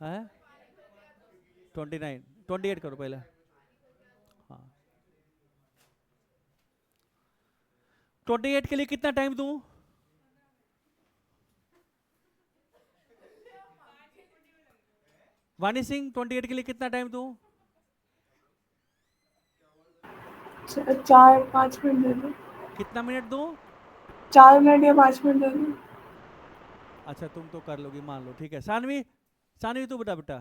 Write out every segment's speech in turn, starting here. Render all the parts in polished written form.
है 29, 28 करो पहले। हाँ 28 के लिए कितना टाइम दूं? वानी सिंह 28 के लिए कितना टाइम दूं? 4-5 मिनट दे दो। कितना मिनट दूं? 4 मिनट या 5 मिनट दे दो। अच्छा तुम तो कर लोगी, मान लो ठीक है। सानवी, सानवी तू बता बेटा।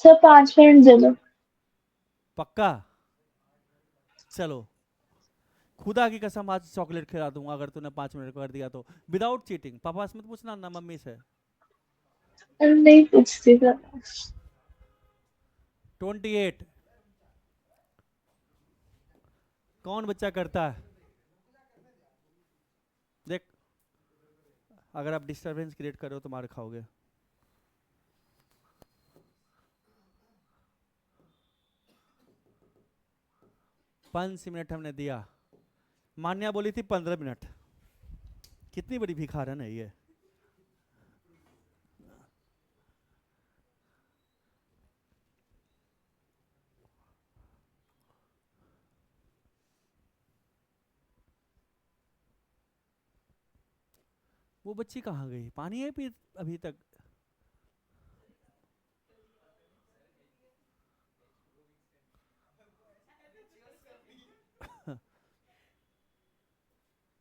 सर 5 मिनट दे दो। पक्का? चलो, खुदा की कसम आज चॉकलेट खिला दूंगा अगर तूने 5 मिनट कर दिया तो, विदाउट चीटिंग। पापा से मत पूछना ना मम्मी से। नहीं पूछती सर। 28 कौन बच्चा करता है? देख, अगर आप डिस्टरबेंस क्रिएट करो तो मार खाओगे। 5 मिनट हमने दिया, मान्या बोली थी 15 मिनट। कितनी बड़ी भिखारन है ये। वो बच्ची कहाँ गई? पानी है पी अभी तक?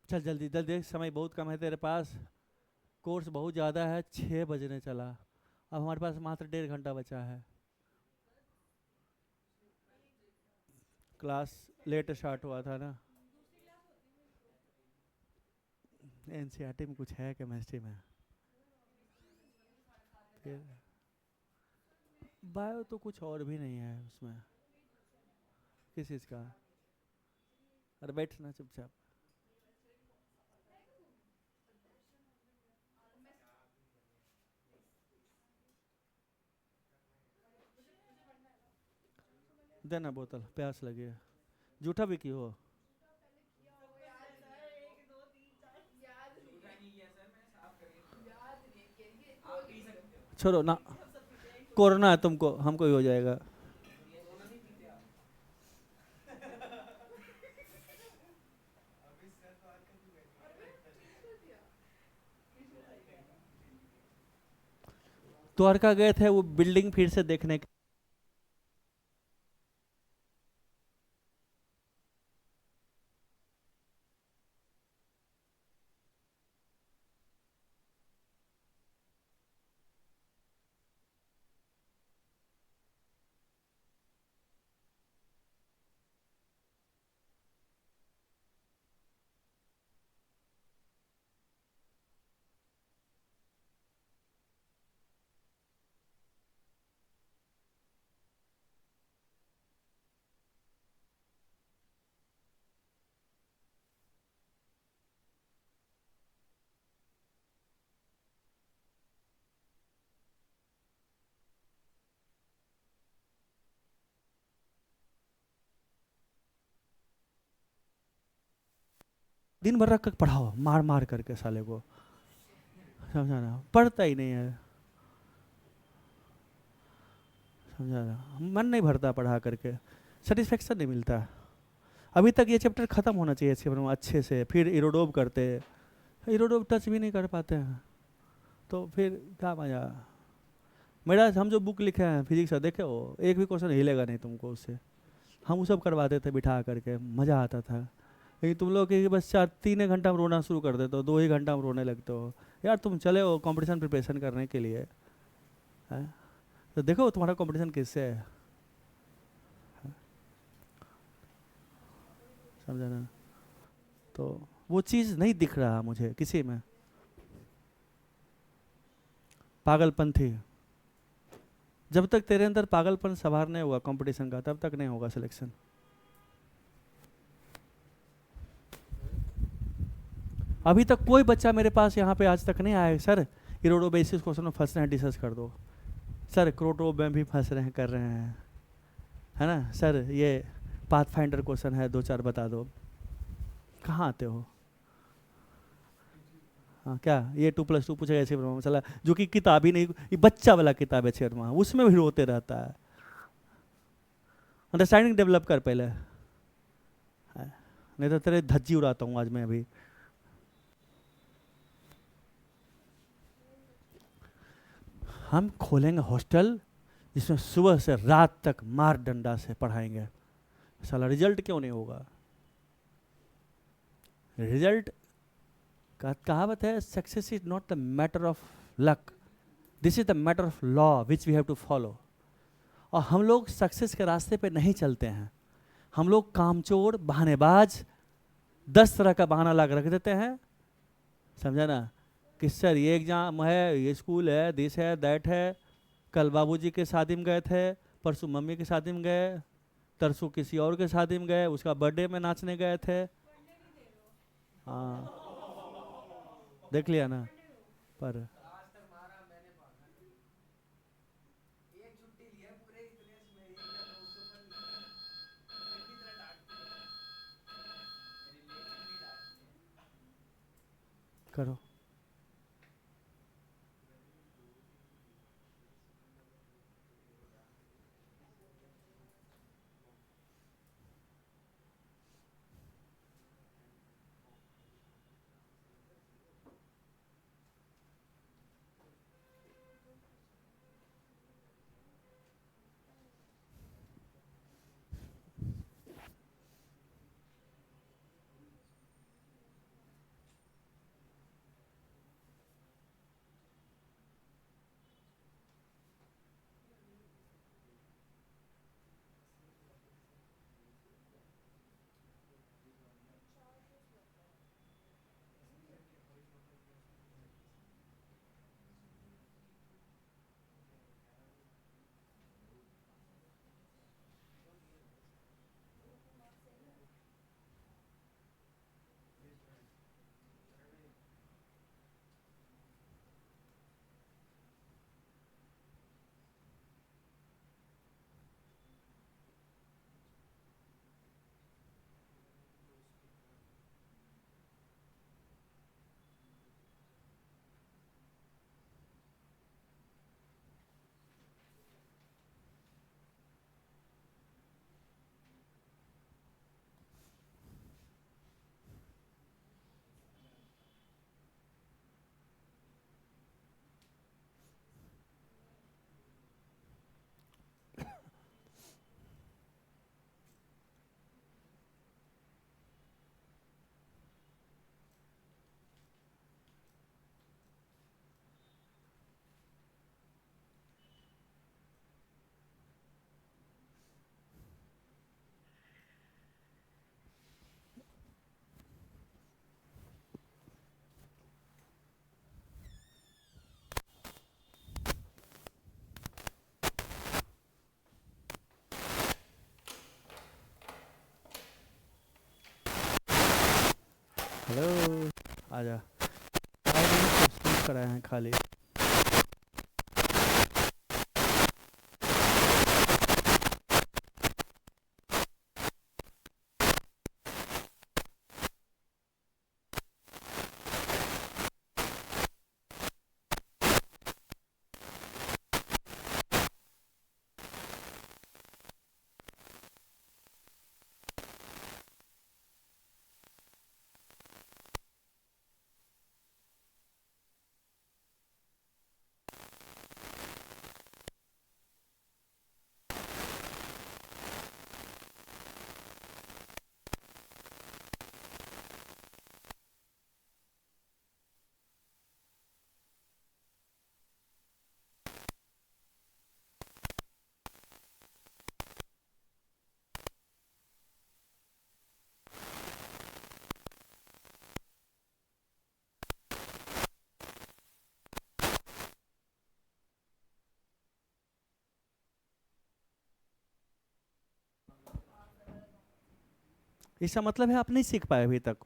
चल जल्दी जल्दी, समय बहुत कम है तेरे पास, कोर्स बहुत ज़्यादा है, 6 बजने चला, अब हमारे पास मात्र 1.5 घंटा बचा है। क्लास लेट स्टार्ट हुआ था ना। एनसीईआरटी में कुछ है केमिस्ट्री में? फिर बायो तो कुछ और भी नहीं है उसमें। किस चीज़ का? अरे बैठना चुपचाप। देना बोतल, प्यास लगी है। जूठा भी क्यों हो? छोड़ो ना, कोरोना है तुमको, हमको ही हो जाएगा। द्वारका गए थे वो बिल्डिंग फिर से देखने के। दिन भर रख कर पढ़ाओ मार मार करके साले को, समझा ना? पढ़ता ही नहीं है, समझा ना? मन नहीं भरता पढ़ा करके, सेटिस्फेक्शन नहीं मिलता। अभी तक ये चैप्टर खत्म होना चाहिए अच्छे से, फिर इरोडोब करते। इरोडोब टच भी नहीं कर पाते हैं तो फिर क्या मजा? मेरा हम जो बुक लिखे हैं फिजिक्स का, देखे हो एक भी क्वेश्चन हिलेगा नहीं तुमको उससे। हम वो सब करवाते थे बिठा करके, मज़ा आता था। लेकिन तुम लोग के बस 3 घंटा में रोना शुरू कर देते हो, 2 ही घंटा में रोने लगते हो। यार तुम चले हो कंपटीशन प्रिपरेशन करने के लिए, हैं? तो देखो तुम्हारा कंपटीशन किससे है, समझा ना? तो वो चीज़ नहीं दिख रहा मुझे किसी में। पागलपन थी, जब तक तेरे अंदर पागलपन सवार नहीं हुआ कंपटीशन का, तब तक नहीं होगा सिलेक्शन। अभी तक कोई बच्चा मेरे पास यहाँ पे आज तक नहीं आया सर इरोडो बेसिस क्वेश्चन में फंस रहे हैं, डिस्कस कर दो। सर क्रोटो में भी फंस रहे हैं, कर रहे हैं, है ना सर? ये पाथ फाइंडर क्वेश्चन है, 2-4 बता दो। कहाँ आते हो? हाँ क्या ये 2+2 पूछेगा ऐसे ब्रह्मा चला, जो कि किताब ही नहीं, ये बच्चा वाला किताब है छेड़मा, उसमें भी रोते रहता है। अंडरस्टैंडिंग डेवलप कर पहले, हाँ, नहीं तो तेरे धज्जी उड़ाता हूँ आज मैं अभी। हम खोलेंगे हॉस्टल जिसमें सुबह से रात तक मार डंडा से पढ़ाएंगे, साला रिजल्ट क्यों नहीं होगा? रिजल्ट का कहावत है, success is not the matter of luck, this is the matter of law which we have to follow. और हम लोग सक्सेस के रास्ते पे नहीं चलते हैं, हम लोग कामचोर बहानेबाज 10 तरह का बहाना ला कर रख देते हैं, समझा ना, कि सर ये एग्जाम है, ये स्कूल है, दिस है, दैट है, कल बाबूजी के शादी में गए थे, परसों मम्मी की शादी में गए, तरसों किसी और के शादी में गए, उसका बर्थडे में नाचने गए थे। हाँ देख लिया ना, पर करो। हेलो, आजा। 5 मिनट स्कूल कराए हैं खाली। इसका मतलब है आप नहीं सीख पाए अभी तक,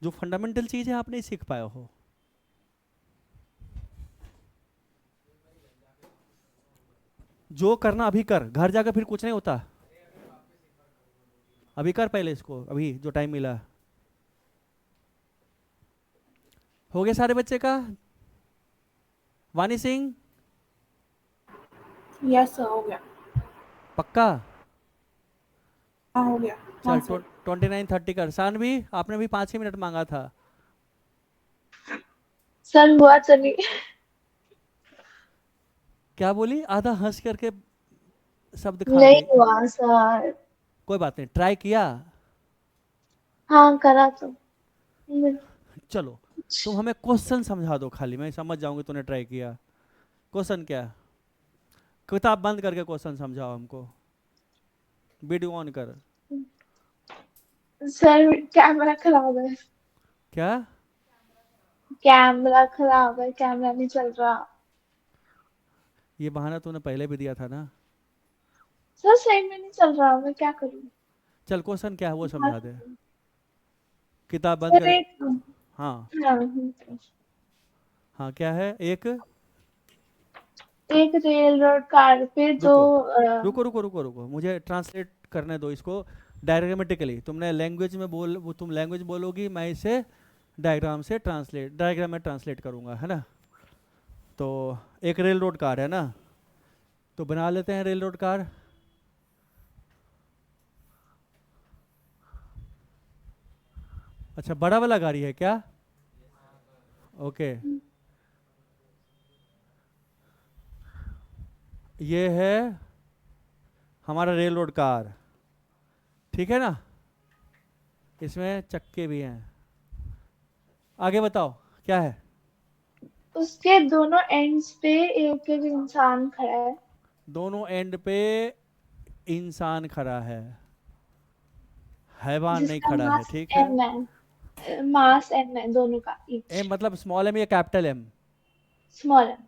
जो फंडामेंटल चीज है आप नहीं सीख पाए हो। जो करना अभी कर, घर जाकर फिर कुछ नहीं होता। अभी कर पहले इसको, अभी जो टाइम मिला। हो गया सारे बच्चे का? वानी सिंह यस सर, हो गया। पक्का? हाँ हो गया। हाँ चल सर। 29:30 कर। सानवी आपने भी 5 ही मिनट मांगा था। सर हुआ तो नहीं। क्या बोली? आधा हंस करके शब्द खा नहीं गई। हुआ सर। कोई बात नहीं, ट्राई किया। हाँ करा तो। चलो तुम हमें क्वेश्चन समझा दो खाली, मैं समझ जाऊंगी तूने ट्राई किया। क्वेश्चन क्या है? किताब बंद करके क्वेश्चन समझाओ हमको। वीडियो ऑन कर। सर कैमरा खराब है। क्या? कैमरा खराब है, कैमरा नहीं चल रहा। ये बहाना तूने पहले भी दिया था ना। सर सही में नहीं चल रहा, मैं क्या करूँ। चल क्वेश्चन क्या है वो समझा दे। किताब बंद सर कर। एक हाँ हाँ, हाँ, क्या है? एक एक रेल रोड कार पे दो रुको रुको रुको रुको रुको, मुझे ट्रांसलेट करने दो इसको डायग्रामेटिकली। तुमने लैंग्वेज में तुम लैंग्वेज बोलोगी, मैं इसे डायग्राम में ट्रांसलेट करूंगा, है ना? तो एक रेल रोड कार है ना, तो बना लेते हैं रेल रोड कार। अच्छा, बड़ा वाला गाड़ी है क्या? ओके, ये है हमारा रेल रोड कार, ठीक है ना? इसमें चक्के भी हैं। आगे बताओ क्या है? उसके दोनों एंड्स पे एक एक इंसान खड़ा है। दोनों एंड पे इंसान खड़ा है, हैवान नहीं जिसका खड़ा है, मास ठीक है? एम है, मास एम है दोनों का ईच। एम मतलब स्मॉल एम या capital M? Small M.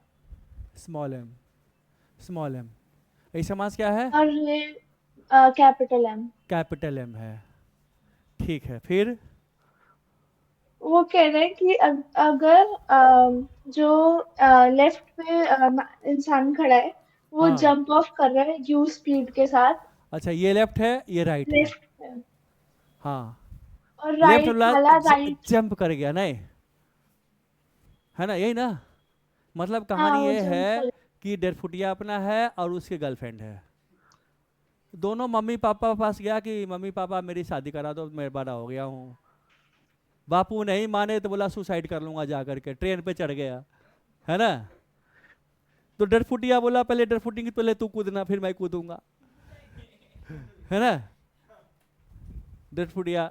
Small M, small M. ऐसा मास क्या है? और ये कैपिटल एम। कैपिटल एम है, ठीक है। फिर वो कह रहे हैं कि अगर जो लेफ्ट पे इंसान खड़ा है वो हाँ, जंप ऑफ कर रहा है यू स्पीड के साथ अच्छा ये लेफ्ट है ये राइट है। लेफ्ट पे, हाँ, और लेफ्ट राइट वाला वाला राइट। जंप कर गया नहीं, है ना? यही ना मतलब हाँ कहानी वो ये जंप है कर। कि डेरफुटिया अपना है और उसकी गर्लफ्रेंड है। दोनों मम्मी पापा पास गया कि मम्मी पापा मेरी शादी करा दो, मैं बड़ा हो गया हूँ। बापू नहीं माने तो बोला सुसाइड कर लूंगा जा करके, ट्रेन पे चढ़ गया, है ना? तो डरफुटिया बोला पहले डरफुटी पहले तू कूदना फिर मैं कूदूंगा, है ना? डरफुटिया,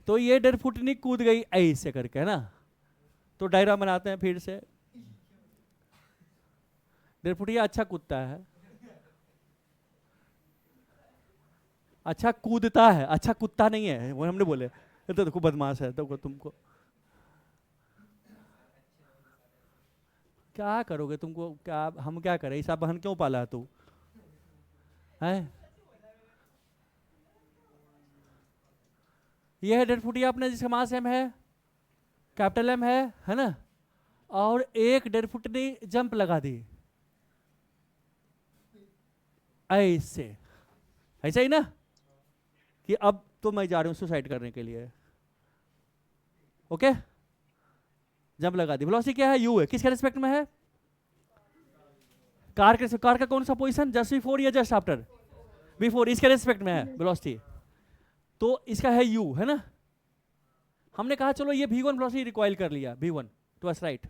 तो ये डरफुटनी कूद गई ऐसे करके, है ना? तो डायग्राम बनाते हैं फिर से। डरफुटिया अच्छा कूदता है, अच्छा कूदता है, अच्छा कुत्ता नहीं है, वो हमने बोले। ये तो देखो बदमाश है, तो तुमको क्या करोगे? तुमको क्या, हम क्या करें? ईसा बहन क्यों पाला तू है? ये है डरफुटिया अपने जिसका मास एम है, कैपिटल एम है ना? और एक डरफुट ने जंप लगा दी ऐसे, ऐसा ही ना कि अब तो मैं जा रही हूं सुसाइड करने के लिए। ओके, जंप लगा दी। वेलोसिटी क्या है? यू है। किसके रिस्पेक्ट में है? कार का कौन सा पोजीशन? जस्ट बिफोर या जस्ट आफ्टर? बिफोर। इसके रिस्पेक्ट में है वेलोसिटी, तो इसका है यू, है ना? हमने कहा चलो ये v1 वेलोसिटी रिकॉइल कर लिया, v1 टुवर्ड्स राइट।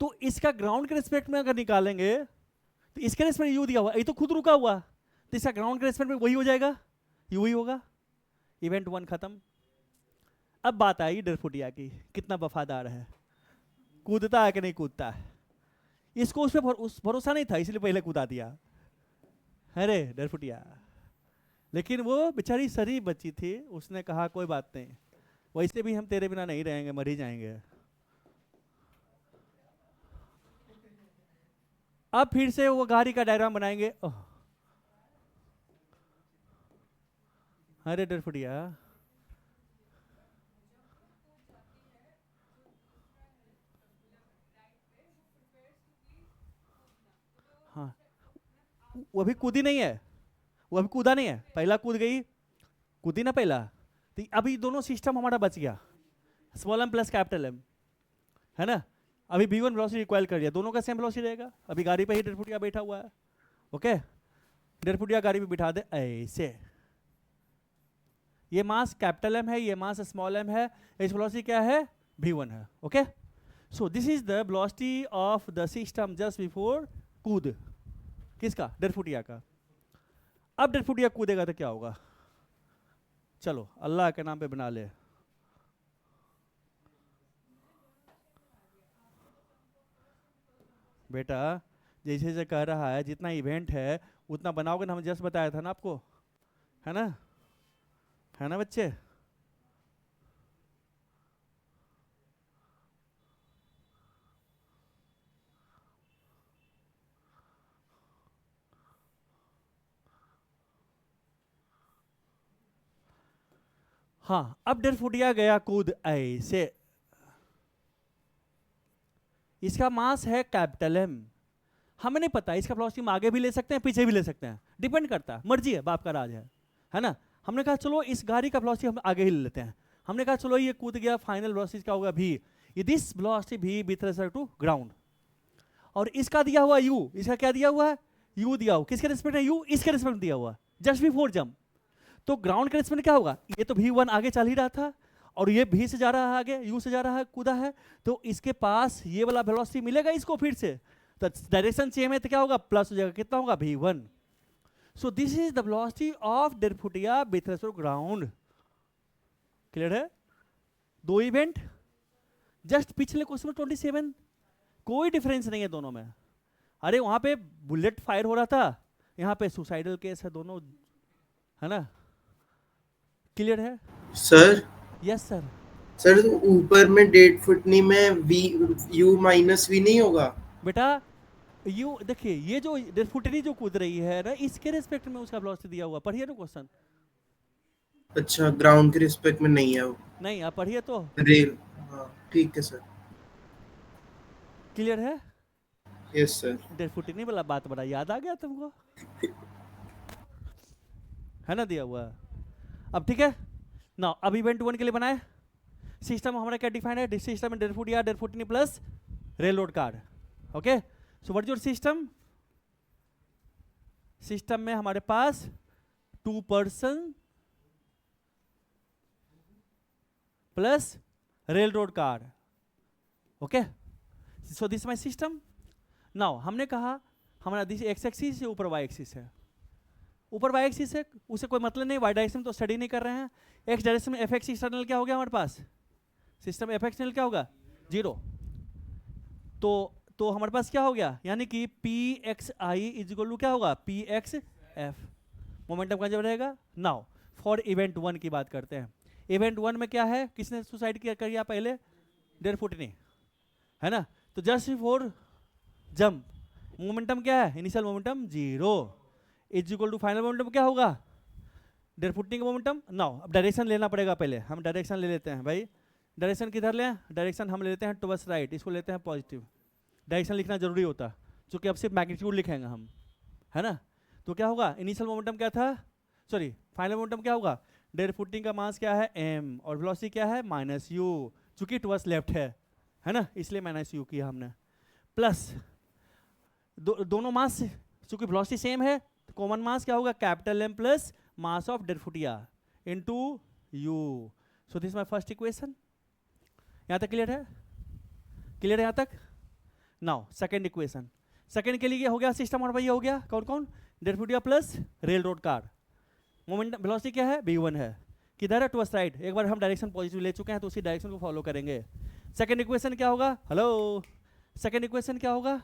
तो इसका ग्राउंड के रिस्पेक्ट में अगर निकालेंगे तो इसके रिस्पेक्ट में यू दिया हुआ, ये तो खुद रुका हुआ, तो इसका ग्राउंड के रिस्पेक्ट में वही हो जाएगा, यू ही होगा। इवेंट 1 खत्म। अब बात आई डरफुटिया की, कितना वफादार है, कूदता है कि नहीं कूदता है। इसको उस पर भरोसा नहीं था इसलिए पहले कूदा दिया, अरे डरफुटिया। लेकिन वो बेचारी सरी बच्ची थी, उसने कहा कोई बात नहीं, वैसे भी हम तेरे बिना नहीं रहेंगे, मर ही जाएंगे। अब फिर से वो गाड़ी का डायग्राम बनाएंगे। अरे डरफुटिया, हाँ, वो अभी कूदी नहीं है, वो अभी कूदा नहीं है, पहला कूद गई, कूदी ना पहला, तो अभी दोनों सिस्टम हमारा बच गया, small M plus capital M. है ना। अभी v1 वेलोसिटी रिक्वायर कर दिया, दोनों का सेम वेलोसिटी रहेगा। अभी गाड़ी पे ही डेरफुटिया बैठा हुआ है, ओके। डेरफुटिया गाड़ी पे बिठा दे ऐसे, ये मास कैपिटल एम है, ये मास स्मॉल एम है, इस वेलोसिटी क्या है v1 है, okay. So this is the velocity of the system just before कूद, किसका, डेरफुटिया का। अब डेरफुटिया कूदेगा तो क्या होगा, चलो अल्लाह के नाम पे बना ले। बेटा जैसे जैसे कह रहा है, जितना इवेंट है उतना बनाओगे ना, हम जस्ट बताया था ना आपको, है ना, है ना बच्चे। हाँ, अब डेरफुटिया गया कूद ऐसे, इसका मास है कैपिटल एम, हमें नहीं पता इसका वेलोसिटी हम आगे भी ले सकते हैं पीछे भी ले सकते हैं, डिपेंड करता है, मर्जी है, बाप का राज है ना। हमने कहा चलो इस गाड़ी का वेलोसिटी हम आगे ही ले लेते हैं। हमने कहा चलो ये कूद गया, फाइनल वेलोसिटी क्या होगा v, ये this velocity v with respect to ground. और इसका दिया हुआ u, इसका क्या दिया हुआ है u दिया हुआ, किसके रिस्पेक्ट में u, इसके रिस्पेक्ट में दिया हुआ जस्ट बिफोर जंप। तो ग्राउंड के रिस्पेक्ट में क्या होगा, ये तो v1 आगे चल ही रहा था और ये v से जा रहा है आगे, u से जा रहा है, कूदा है, तो इसके पास ये वाला वेलोसिटी मिलेगा इसको फिर से, तो डायरेक्शन सेम है तो क्या होगा, प्लस हो जाएगा, कितना होगा v1। So this is the velocity of डेरफुटिया with respect to ground. Clear है, दो इवेंट, जस्ट पिछले क्वेश्चन में 27, कोई डिफरेंस नहीं है दोनों में। अरे वहां पे बुलेट फायर हो रहा था, यहाँ पे सुसाइडल केस है दोनों, है ना। क्लियर है सर। Yes sir. सर तो ऊपर में डेट फुटनी में वी u माइनस वी नहीं होगा बेटा यू देखिए, ये जो डेरफुटनी जो कूद रही है ना, इसके रिस्पेक्ट में उसका वेलोसिटी दिया हुआ, पढ़िए ना क्वेश्चन। अच्छा, ग्राउंड के रिस्पेक्ट में नहीं है वो, नहीं आप पढ़िए तो। रेल। हाँ ठीक है सर। क्लियर है, यस सर। डेरफुटनी वाला बात बड़ा याद आ गया तुमको, है ना, दिया हुआ। अब ठीक है ना, अब इवेंट 1 के लिए बनाए सिस्टम हमारा क्या डिफाइन है, सिस्टम डेरफुटिया डेरफुटनी plus rail road car, okay. So what is your system, system में हमारे पास 2 person plus rail road car, okay. So this my system. Now हमने कहा हमारा दिस एक्स एक्सिस है, ऊपर वाई एक्सिस है, ऊपर वाई एक्सिस है, उसे कोई मतलब नहीं, वाई डायरेक्शन तो स्टडी नहीं कर रहे हैं। एक्स डायरेक्शन में एफ एक्स एक्सटर्नल क्या हो गया हमारे पास, सिस्टम एफ एक्सटर्नल क्या होगा 0, तो हमारे पास क्या हो गया, यानी कि P X I is equal to क्या होगा पी एक्स एफ, मोमेंटम का जब रहेगा। नाउ फॉर इवेंट 1 की बात करते हैं। इवेंट 1 में क्या है, किसने सुसाइड किया करिए पहले, डेरफुटनी, है ना। तो जस्ट बिफोर जंप मोमेंटम क्या है, initial momentum 0 is equal to final momentum क्या होगा, डेरफुटनी का मोमेंटम। नाउ अब डायरेक्शन लेना पड़ेगा, पहले हम डायरेक्शन ले लेते हैं भाई। डायरेक्शन किधर लें, डायरेक्शन हम ले लेते हैं टुवर्ड्स राइट, इसको लेते हैं पॉजिटिव। डायरेक्शन लिखना जरूरी होता है, क्योंकि अब सिर्फ मैग्नीट्यूड लिखेंगे हम, है ना। तो क्या होगा, इनिशियल मोमेंटम क्या था, सॉरी फाइनल मोमेंटम क्या होगा, डेरफुटनी का मास क्या है m और वेलोसिटी क्या है -u, चूंकि टुवर्ड्स लेफ्ट है ना, इसलिए -u किया हमने। प्लस दोनों मास चूंकि वेलोसिटी सेम है तो कॉमन मास क्या होगा, capital M plus mass of डेरफुटिया into u। So this my first equation. यहाँ तक क्लियर है, क्लियर है यहाँ तक। नाउ सेकंड इक्वेशन, सेकंड के लिए हो गया सिस्टम और भाई हो गया कौन कौन, डेरफुटिया plus rail road car. Moment velocity क्या है v1 है, किधर है टुवर्ड्स राइट, एक बार हम डायरेक्शन पॉजिटिव ले चुके हैं तो उसी डायरेक्शन को फॉलो करेंगे। सेकंड इक्वेशन क्या होगा, हेलो, सेकंड इक्वेशन क्या होगा,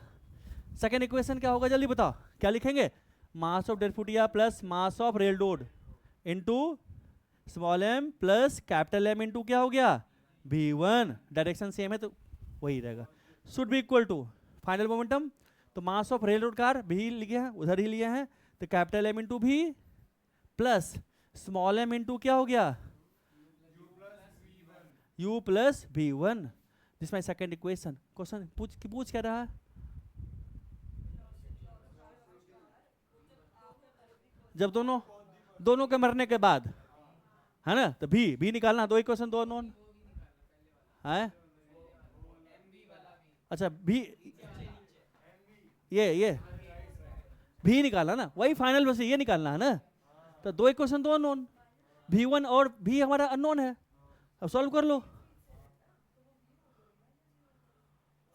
सेकंड इक्वेशन क्या होगा जल्दी बताओ, क्या लिखेंगे, मास ऑफ डेरफुटिया plus mass of rail road into small m plus capital M into क्या हो गया v1, डायरेक्शन सेम है तो वही रहेगा, should be equal to final momentum. तो mass of rail road car भी लिए हैं, उधर ही लिए हैं, तो कैपिटल M इनटू भी प्लस स्मॉल m इनटू क्या हो गया u plus v1। This my second equation. Question पूछ क्या रहा है, जब दोनों के मरने के बाद, है ना, तो भी निकालना, दो इक्वेशन दो नॉन है, अच्छा भी, ये भी निकालना ना, वही फाइनल में से ये निकालना है ना। तो दो इक्वेशन तो अननोन, V1 और भी हमारा अननोन है। अब सॉल्व कर लो।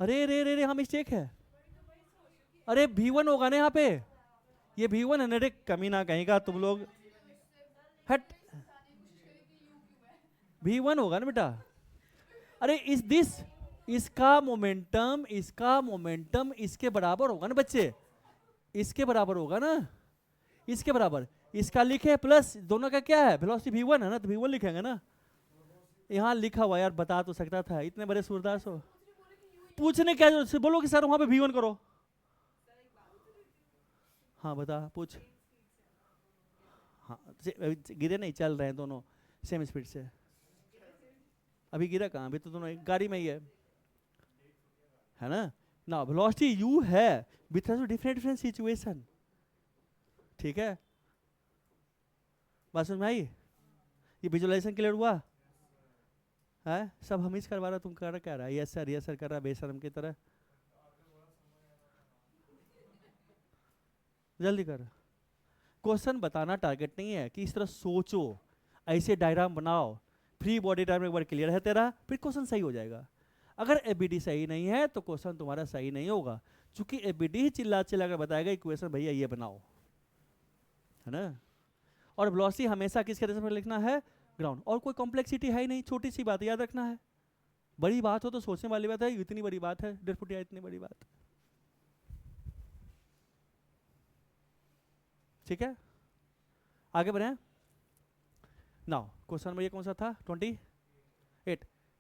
अरे रे रे रे, हम मिस्टेक है। अरे V1 होगा ना यहाँ पे, ये V1 है ना रे, कमीना कहेगा तुम लोग। हट, V1 होगा ना बेटा। अरे इस दिस, इसका मोमेंटम इसके बराबर होगा ना बच्चे, इसके बराबर होगा ना, इसके बराबर। इसका लिखे प्लस दोनों का क्या है, वेलोसिटी V1 है ना, तो V1 लिखेंगे ना। यहाँ लिखा हुआ यार, बता तो सकता था, इतने बड़े सूरदास हो। पूछने क्या जरूरत, बोलो कि सर वहां पे V1 करो। हाँ बता, पूछ। हाँ गिरे नहीं, चल रहे हैं दोनों सेम स्पीड से। अभी गिरा कहाँ, अभी तो दोनों एक गाड़ी में ही है ना। ना वेलोसिटी u है विथ डिफरेंट डिफरेंट सिचुएशन, ठीक है। बात समझ में आई? ये विजुअलाइजेशन क्लियर हुआ है? सब हम ही करवा रहा, तुम कर क्या रहा है? यस सर कर रहा, बेशरम की तरह। जल्दी कर। क्वेश्चन बताना टारगेट नहीं है कि इस तरह सोचो, ऐसे डायग्राम बनाओ, फ्री बॉडी डायग्राम एक बार क्लियर है तेरा, फिर क्वेश्चन सही हो जाएगा। अगर एबीडी सही नहीं है तो क्वेश्चन तुम्हारा सही नहीं होगा, क्योंकि एबीडी ही चिल्ला चिल्ला कर बताएगा इक्वेशन भैया ये बनाओ, है ना। और वेलोसिटी हमेशा किसके रेस्पेक्ट में लिखना है, ग्राउंड। और कोई कॉम्प्लेक्सिटी है ही नहीं, छोटी सी बात याद रखना है। बड़ी बात हो तो सोचने वाली बात है, इतनी बड़ी बात है 1.5 फुट या इतनी बड़ी बात, ठीक है। आगे बढ़े। नाउ क्वेश्चन में ये कौन सा था, 28,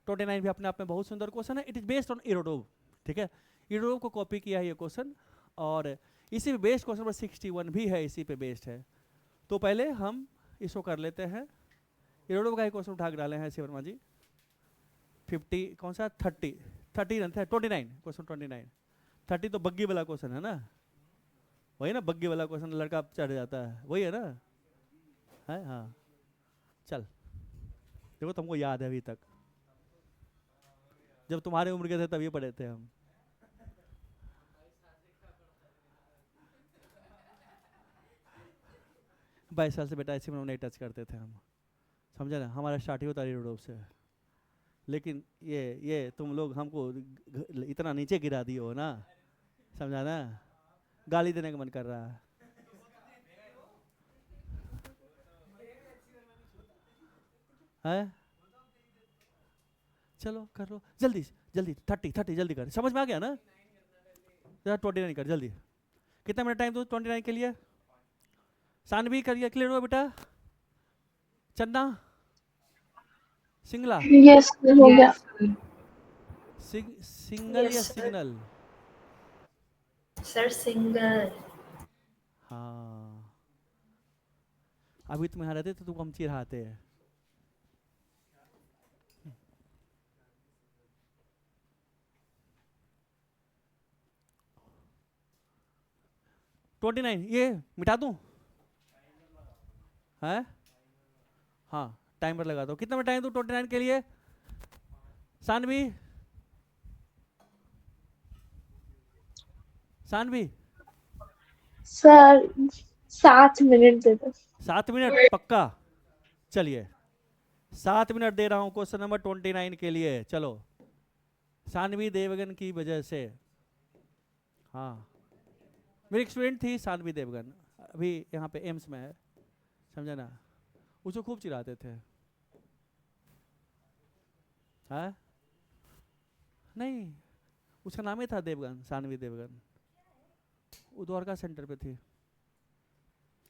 29 भी अपने आप में बहुत सुंदर क्वेश्चन है। It is based on Irodov, ठीक है। इरोडोव को कॉपी किया है ये क्वेश्चन, और इसी पे बेस्ड क्वेश्चन नंबर 61 भी है, इसी पे बेस्ड है। तो पहले हम इसको कर लेते हैं। इरोडोव का ही क्वेश्चन उठा के डाले हैं शिवर्मा जी। 50 कौन सा, 30 रन था, 29 क्वेश्चन 29। 30 तो बग्गी वाला क्वेश्चन है ना, वही ना, बग्गी वाला क्वेश्चन, लड़का चढ़ जाता है, वही है ना, है हाँ। चल देखो, तुमको याद है अभी तक, जब तुम्हारे उम्र के थे तब ये पढ़े थे हम। बाईस साल से बेटा ऐसे में नहीं टच करते थे हम, समझा ना। हमारा स्टार्टिंग होता है रोड से, लेकिन ये तुम लोग हमको इतना नीचे गिरा दिए हो ना, समझा ना। गाली देने का मन कर रहा है? चलो कर लो जल्दी जल्दी, 30 जल्दी कर, समझ में आ गया ना। 29 कर जल्दी। कितना मिनट टाइम दो 29 के लिए? सानवी करिए, क्लियर हुआ बेटा? चन्ना, सिंगला, यस हो गया। सिंगल या Yes, sir. Signal? Sir, single. हाँ, अभी तुम यहाँ रहते तो तुम हम चिढ़ाते हैं। ट्वेंटी नाइन ये मिटा दूं है? हाँ टाइमर लगा दो। कितना में टाइम दूं 29 के लिए? सानवी, सानवी सर 7 मिनट दे दो। 7 मिनट पक्का? चलिए 7 मिनट दे रहा हूं क्वेश्चन नंबर 29 के लिए। चलो, सानवी देवगन की वजह से, हाँ मेरी स्टूडेंट थी सानवी देवगन, अभी यहाँ पे एम्स में है, समझा ना। उसको खूब चिढ़ाते थे, हाँ नहीं उसका नाम ही था देवगन, सानवी देवगन। वो द्वारका सेंटर पे थी,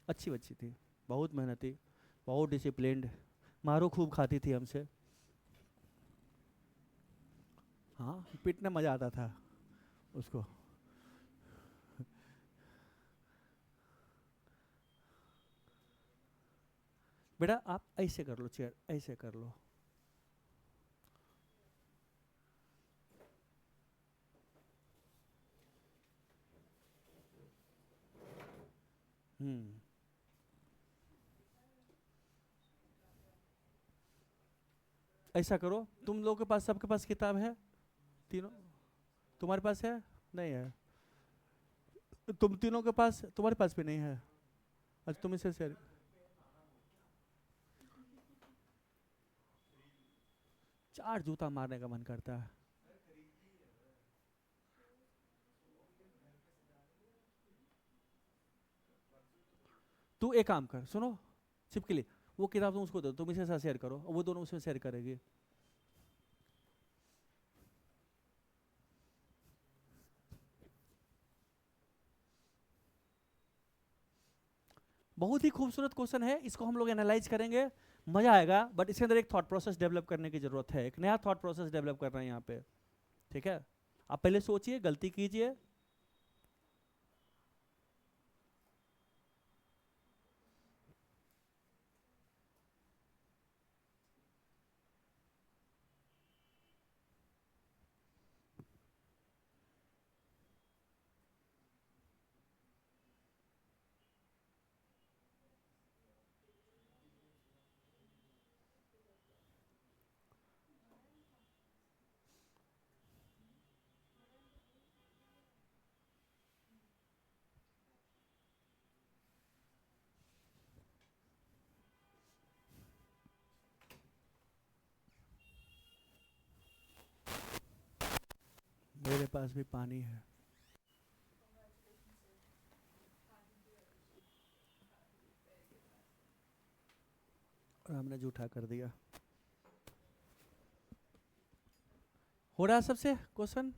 अच्छी बच्ची थी, बहुत मेहनती, बहुत डिसिप्लिन्ड, मारो खूब खाती थी हमसे। हाँ पीटने मजा आता था उसको। बेटा आप ऐसे कर लो, चेयर ऐसे कर लो। ऐसा करो, तुम लोगों के पास, सबके पास किताब है तीनों? तुम्हारे पास है? नहीं है। तुम तीनों के पास, तुम्हारे पास भी नहीं है? अच्छा तुम इसे शेयर। चार जूता मारने का मन करता है। तू एक काम कर, सुनो, छिपकली, वो किताब तुम उसको दो, तुम इसे साथ शेयर करो, और वो दोनों उसमें शेयर करेगी। बहुत ही खूबसूरत क्वेश्चन है, इसको हम लोग एनालाइज करेंगे, मजा आएगा, बट इसके अंदर एक थॉट प्रोसेस डेवलप करने की जरूरत है, एक नया थॉट प्रोसेस डेवलप करना है यहाँ पे। ठीक है, आप पहले सोचिए, गलती कीजिए। मेरे पास भी पानी है। और हमने जूठा कर दिया। हो रहा है सबसे क्वेश्चन?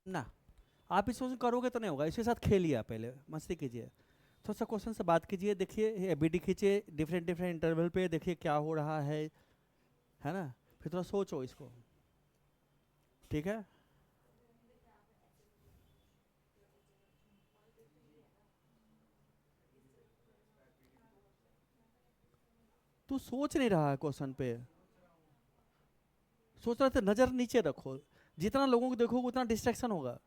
ना, आप इस क्वेश्चन करोगे तो नहीं होगा, इसके साथ खेलिए, आप पहले मस्ती कीजिए, थोड़ा सा क्वेश्चन से बात कीजिए, देखिए एबीडी खींचिए डिफरेंट डिफरेंट इंटरवल पे, देखिए क्या हो रहा है ना, फिर थोड़ा सोचो इसको। ठीक है, तू सोच नहीं रहा है क्वेश्चन पे, सोच रहे थे, नजर नीचे रखो, जितना लोगों को देखोगे उतना डिस्ट्रैक्शन होगा।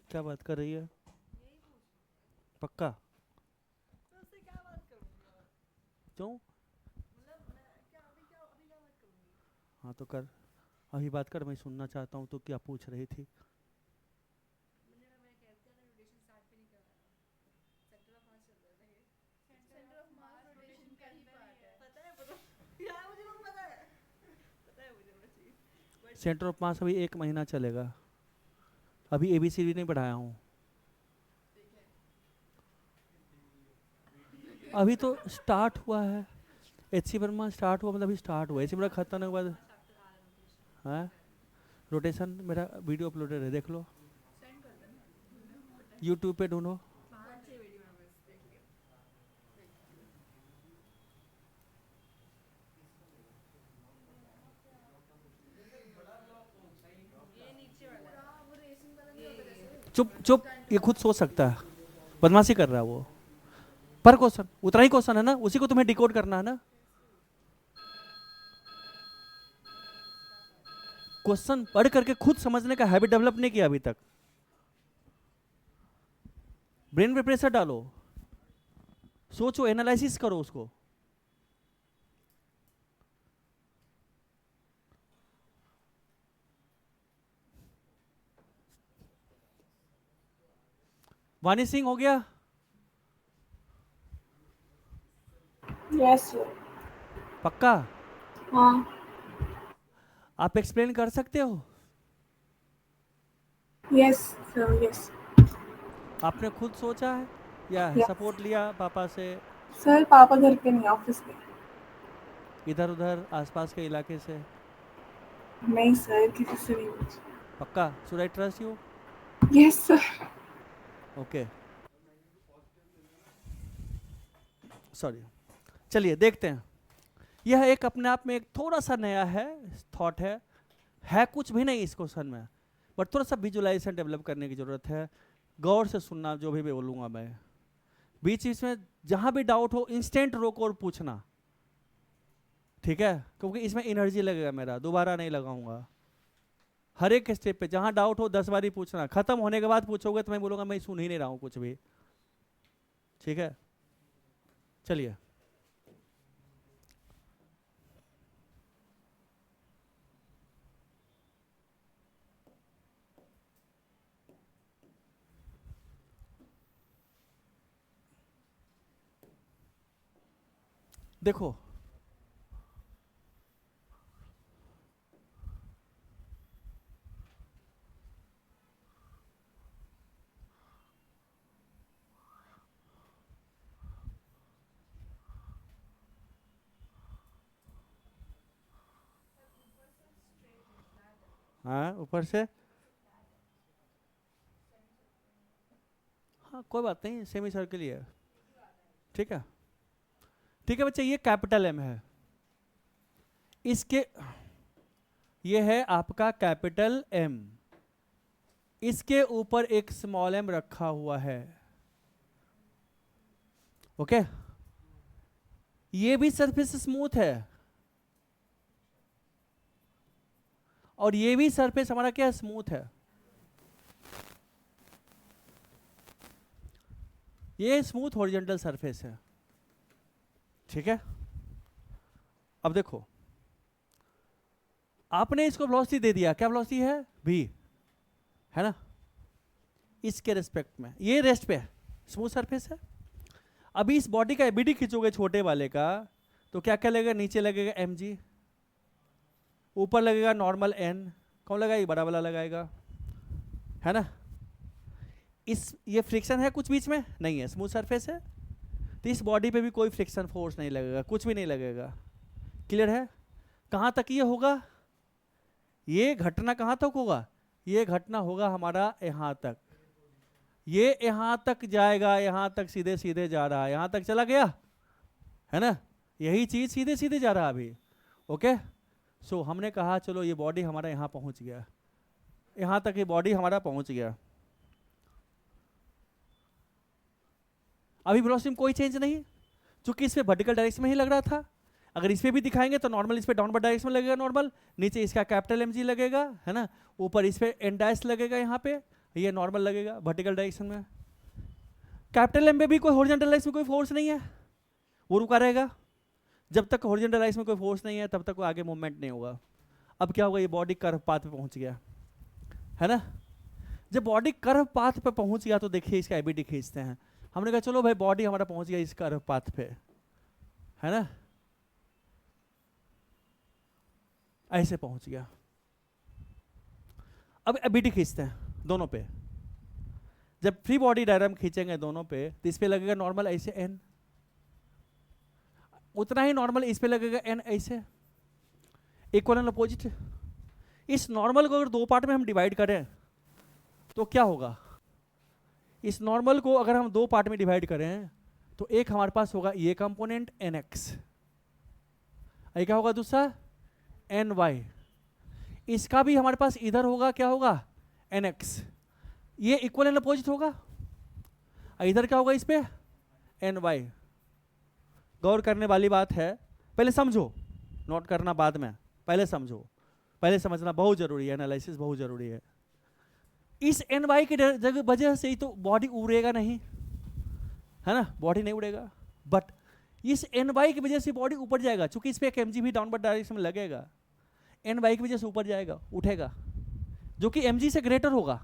क्या बात कर रही है? पक्का? क्यों? हाँ तो कर, अभी बात कर, मैं सुनना चाहता हूँ तो क्या पूछ रही थी। सेंटर ऑफ मास अभी 1 महीना चलेगा, अभी ABCD नहीं पढ़ाया हूँ, अभी तो स्टार्ट हुआ है। HC वर्मा स्टार्ट हुआ मतलब अभी स्टार्ट हुआ, HC वर्मा खत्म होने के बाद हाँ रोटेशन मेरा वीडियो अपलोडेड है, देख लो, यूट्यूब पे ढूंढो। चुप चुप, ये खुद सोच सकता है, बदमाशी कर रहा है वो। पर क्वेश्चन उतना ही क्वेश्चन है ना, उसी को तुम्हें डिकोड करना है ना। क्वेश्चन पढ़ करके खुद समझने का हैबिट डेवलप नहीं किया अभी तक। ब्रेन पे प्रेशर डालो, सोचो, एनालिसिस करो उसको। वानी सिंह हो गया? Yes sir. पक्का? हाँ आप एक्सप्लेन कर सकते हो? Yes sir yes. आपने खुद सोचा है या Yes. सपोर्ट लिया पापा से? सर पापा घर पे नहीं, ऑफिस में। इधर उधर आसपास के इलाके से? नहीं सर, किसी से नहीं पूछा। पक्का? Should I trust you? Yes sir. Okay, sorry, चलिए देखते हैं। यह एक अपने आप में एक थोड़ा सा नया है, थॉट है कुछ भी नहीं इस क्वेश्चन में, बट थोड़ा सा विजुअलाइजेशन डेवलप करने की जरूरत है। गौर से सुनना जो भी बोलूँगा मैं, बीच बीच में जहाँ भी डाउट हो इंस्टेंट रोको और पूछना, ठीक है? क्योंकि इसमें एनर्जी लगेगा मेरा, दोबारा नहीं लगाऊंगा। हर एक स्टेप पे जहाँ डाउट हो 10 बार ही पूछना, खत्म होने के बाद पूछोगे तो मैं बोलूँगा मैं सुन ही नहीं रहा हूँ कुछ भी, ठीक है? चलिए, देखो हाँ ऊपर से, हाँ कोई बात नहीं, सेमी सर्कल ही है, ठीक है? ठीक है बच्चे, ये कैपिटल M है, इसके ये है आपका कैपिटल M, इसके ऊपर एक स्मॉल m रखा हुआ है, ओके? ये भी सरफेस स्मूथ है और ये भी सरफेस हमारा क्या स्मूथ है, ये स्मूथ हॉरिजॉन्टल सरफेस है, ठीक है? अब देखो, आपने इसको वेलोसिटी दे दिया, क्या वेलोसिटी है? v, है ना? इसके रेस्पेक्ट में ये रेस्ट पे है, स्मूथ सरफेस है। अभी इस बॉडी का एबीडी खींचोगे छोटे वाले का, तो क्या क्या लगेगा? नीचे लगेगा mg, ऊपर लगेगा नॉर्मल n, कौन लगाएगा? बड़ा वाला लगाएगा, है ना? ये फ्रिक्शन है कुछ बीच में? नहीं है, स्मूथ सरफेस है, तो इस बॉडी पे भी कोई फ्रिक्शन फोर्स नहीं लगेगा, कुछ भी नहीं लगेगा। क्लियर है? कहाँ तक ये होगा? ये घटना कहाँ तक होगा? ये घटना होगा हमारा यहाँ तक, ये यहाँ तक जाएगा, यहाँ तक सीधे सीधे जा रहा है, यहाँ तक चला गया, है ना? यही चीज सीधे सीधे जा रहा है अभी, ओके? सो हमने कहा चलो ये बॉडी हमारा यहाँ पहुँच गया, यहाँ तक ये बॉडी हमारा पहुँच गया। अभी वेलोसिटी में कोई चेंज नहीं, चूंकि इस पे वर्टिकल डायरेक्शन में ही लग रहा था। अगर इस पे भी दिखाएंगे तो नॉर्मल इस पे डाउनवर्ड डायरेक्शन में लगेगा नॉर्मल, नीचे इसका कैपिटल mg लगेगा, है ना? ऊपर इस पे n डैश लगेगा, यहाँ पे ये नॉर्मल लगेगा वर्टिकल डायरेक्शन में। कैपिटल एम पे भी कोई हॉरिजॉन्टल एक्सिस में कोई फोर्स नहीं है, वो रुका रहेगा। जब तक हॉरिजॉन्टल एक्सिस में कोई फोर्स नहीं है तब तक कोई आगे मूवमेंट नहीं होगा। अब क्या होगा, ये बॉडी कर्व पाथ पे पहुंच गया है ना। जब बॉडी कर्व पाथ पे पहुंच गया तो देखिए इसका एबीडी खींचते हैं। हमने कहा चलो भाई बॉडी हमारा पहुंच गया इस कर्व पाथ पे, है ना, ऐसे पहुंच गया। अब एबीडी खींचते हैं दोनों पे। जब फ्री बॉडी डायग्राम खींचेंगे दोनों पे तो इस पे लगेगा नॉर्मल ऐसे एन, उतना ही नॉर्मल इस पे लगेगा एन ऐसे, इक्वल एंड अपोजिट। इस नॉर्मल को अगर दो पार्ट में हम डिवाइड करें तो क्या होगा, इस नॉर्मल को अगर हम दो पार्ट में डिवाइड करें तो एक हमारे पास होगा ये कंपोनेंट एन एक्स, क्या होगा दूसरा एन वाई। इसका भी हमारे पास इधर होगा, क्या होगा एन एक्स, ये इक्वल एंड अपोजिट होगा। इधर क्या होगा इस पे एन वाई। गौर करने वाली बात है, पहले समझो, नोट करना बाद में, पहले समझो, पहले समझना बहुत जरूरी है, एनालिसिस बहुत जरूरी है। इस एन वाई की वजह से ही तो बॉडी उड़ेगा नहीं, है ना, बॉडी नहीं उड़ेगा। बट इस एन वाई की वजह से बॉडी ऊपर जाएगा, चूंकि इस पे एक एमजी भी डाउनवर्ड डायरेक्शन में लगेगा, एन वाई की वजह से ऊपर जाएगा, उठेगा, जो कि एमजी से ग्रेटर होगा,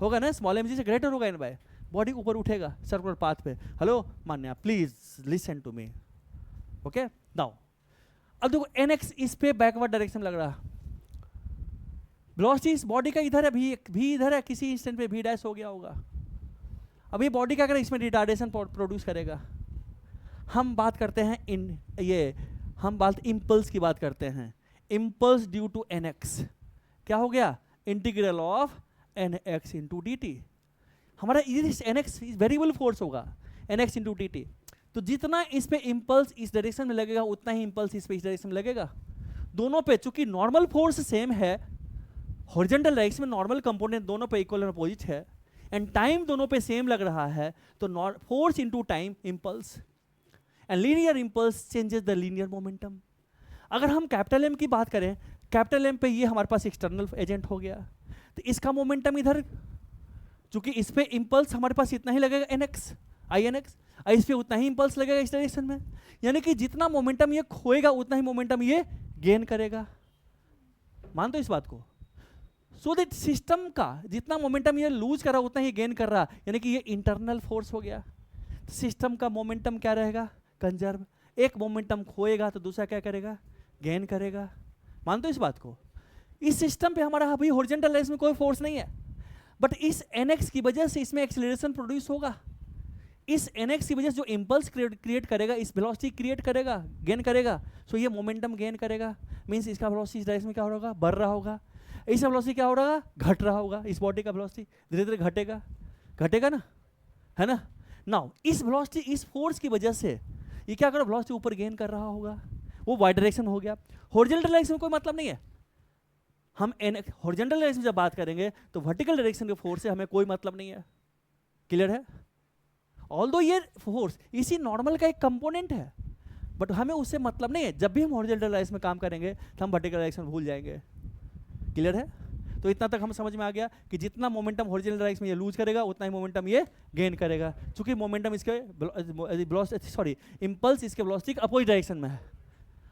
होगा ना, स्मॉल एमजी से ग्रेटर होगा एन वाई, बॉडी ऊपर उठेगा सर्कुलर पाथ पे। Hello Manya, please listen to me, okay. Now अब देखो एन एक्स इस पे बैकवर्ड डायरेक्शन लग रहा, वेलोसिटी इस बॉडी का इधर है, भी इधर है, किसी इंस्टेंट पे भी डैश हो गया होगा। अब ये बॉडी क्या करेगा, इसमें रिटार्डेशन प्रोड्यूस करेगा। हम बात करते हैं हम बात इम्पल्स की बात करते हैं, impulse due to N X. क्या हो गया, integral of N X into D T. हमारा एन एक्स वेरिएबल फोर्स होगा, N X into D T. तो जितना इस पे इम्पल्स इस डायरेक्शन में लगेगा उतना ही इम्पल्स इस पे इस डायरेक्शन में लगेगा। दोनों पे चूंकि नॉर्मल फोर्स सेम है, हॉरिजॉन्टल डायरेक्शन में नॉर्मल कंपोनेंट दोनों पे इक्वल और अपोजिट है, एंड टाइम दोनों पे सेम लग रहा है, तो force into time impulse, and linear impulse changes the linear momentum. अगर हम कैपिटल एम की बात करें, कैपिटल एम पे ये हमारे पास एक्सटर्नल एजेंट हो गया, तो इसका मोमेंटम इधर, चूंकि इस पे इम्पल्स हमारे पास इतना ही लगेगा N X I N X, इस पे उतना ही इम्पल्स लगेगा इस डायरेक्शन में, यानी कि जितना मोमेंटम ये खोएगा उतना ही मोमेंटम ये गेन करेगा। मान दो इस बात को। सो दैट सिस्टम का जितना मोमेंटम ये लूज कर रहा उतना ही गेन कर रहा, यानी कि ये इंटरनल फोर्स हो गया। सिस्टम का मोमेंटम क्या रहेगा, कंजर्व। एक मोमेंटम खोएगा तो दूसरा क्या करेगा, गेन करेगा। मान दो इस बात को। इस सिस्टम पे हमारा अभी हॉरिजॉन्टल डायरेक्शन में कोई फोर्स नहीं है, बट इस एनएक्स की वजह से इसमें एक्सीलरेशन प्रोड्यूस होगा। इस एनएक्स की वजह से जो इम्पल्स क्रिएट करेगा, इस वेलोसिटी क्रिएट करेगा, गेन करेगा, सो ये मोमेंटम गेन करेगा। मींस इसका वेलोसिटी इस डायरेक्शन में क्या होगा, बढ़ रहा होगा। इसका वेलोसिटी क्या हो रहा, घट रहा होगा। इस बॉडी का वेलोसिटी धीरे धीरे घटेगा, घटेगा ना, है ना। नाउ इस वेलोसिटी, इस फोर्स की वजह से ये क्या करो, वेलोसिटी ऊपर गेन कर रहा होगा, वो वाई डायरेक्शन हो गया। हॉरिजॉन्टल डायरेक्शन में कोई मतलब नहीं है। हम हॉरिजॉन्टल डायरेक्शन में जब बात करेंगे तो वर्टिकल डायरेक्शन के फोर्स से हमें कोई मतलब नहीं है। क्लियर है। ऑल्दो ये फोर्स इसी नॉर्मल का एक कंपोनेंट है, बट हमें उससे मतलब नहीं है। जब भी हम हॉरिजॉन्टल डायरेक्शन में काम करेंगे तो हम वर्टिकल डायरेक्शन भूल जाएंगे। क्लियर है। तो इतना तक हम समझ में आ गया कि जितना मोमेंटम हॉरिजॉन्टल डायरेक्शन में ये लूज करेगा उतना ही मोमेंटम ये गेन करेगा, क्योंकि मोमेंटम इसके इम्पल्स इसके वेलोसिटी के अपोजिट डायरेक्शन में है।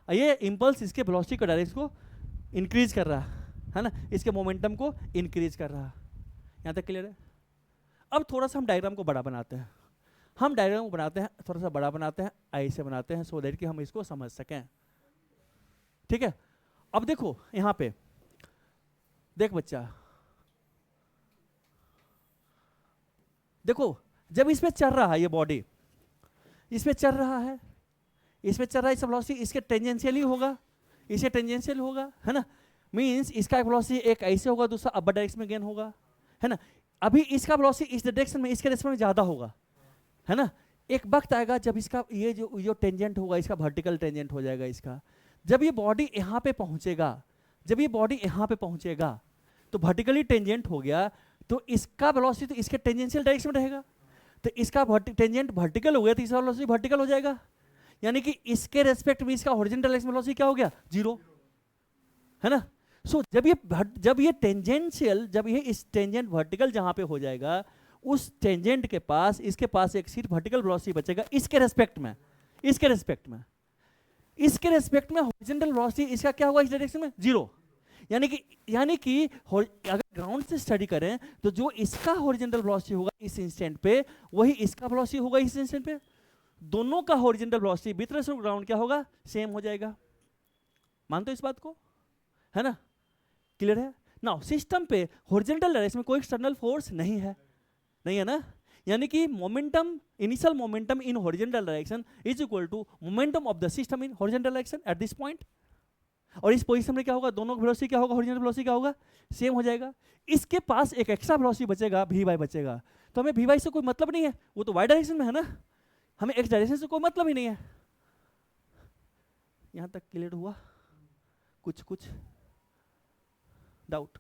ये इम्पल्स इसके वेलोसिटी के डायरेक्शन को इंक्रीज कर रहा है ना, इसके मोमेंटम को इंक्रीज कर रहा। यहाँ तक क्लियर है। अब थोड़ा सा हम डायग्राम को बड़ा बनाते हैं। हम डायग्राम को बनाते हैं, थोड़ा सा बड़ा बनाते हैं, ऐसे बनाते हैं, सो दैट कि हम इसको समझ सकें। ठीक है। अब देखो यहाँ पे देख बच्चा, देखो जब इसमें चल रहा है, ये बॉडी इसमें चल रहा है, इसमें चल रहा है, इसका वेलोसिटी इसके टेंजेंशियल ही होगा, इसे टेंजेंशियल होगा, है ना। मींस इसका वेलोसिटी एक ऐसे होगा, दूसरा अपर डायरेक्शन में गेन होगा, है ना। अभी इसका वेलोसिटी इस डायरेक्शन में, इसके डायरेक्शन में ज्यादा होगा, है ना। एक वक्त आएगा जब इसका ये जो टेंजेंट होगा, इसका वर्टिकल टेंजेंट हो जाएगा इसका। जब ये बॉडी यहाँ पे पहुंचेगा, जब ये बॉडी यहाँ पे पहुंचेगा तो वर्टिकली टेंजेंट हो गया, तो इसका वेलोसिटी तो इसके टेंजेंशियल डायरेक्शन में रहेगा। तो इसका टेंजेंट वर्टिकल हो गया तो इसका वेलोसिटी वर्टिकल हो जाएगा, यानी कि इसके रेस्पेक्ट में इसका हॉरिजॉन्टल डायरेक्शन में वेलोसिटी क्या हो गया, जीरो, है ना। सो जब ये टेंजेंशियल, जब ये इस टेंजेंट वर्टिकल जहाँ पे हो जाएगा उस टेंजेंट के पास इसके पास एक सिर्फ वर्टिकल वेलोसिटी बचेगा इसके रेस्पेक्ट में, इसके रेस्पेक्ट में, इसके रेस्पेक्ट में हॉरिजॉन्टल वेलोसिटी इसका क्या होगा इस डायरेक्शन में, जीरो। यानी कि अगर ग्राउंड से स्टडी करें तो जो इसका हॉरिजॉन्टल वेलोसिटी होगा इस इंस्टेंट पे, वही इसका वेलोसिटी होगा इस इंस्टेंट पे। दोनों का horizontal velocity with respect to ground क्या होगा, सेम हो जाएगा। मानते हो इस बात को, है ना, क्लियर है। नाउ सिस्टम पे हॉरिजॉन्टल डायरेक्शन में कोई एक्सटर्नल फोर्स नहीं है, नहीं है ना, यानी कि momentum, initial momentum in horizontal direction is equal to momentum of the system in horizontal direction at this point. और इस पोजीशन में क्या होगा, दोनों का वेलोसिटी क्या होगा, हॉरिजॉन्टल वेलोसिटी क्या होगा, सेम हो जाएगा। इसके पास एक एक्स्ट्रा वेलोसिटी बचेगा, वी वाई बचेगा। तो हमें वी वाई से कोई मतलब नहीं है, वो तो वाई डायरेक्शन में है ना, हमें एक्स डायरेक्शन से कोई मतलब ही नहीं है। यहां तक क्लियर हुआ, कुछ डाउट?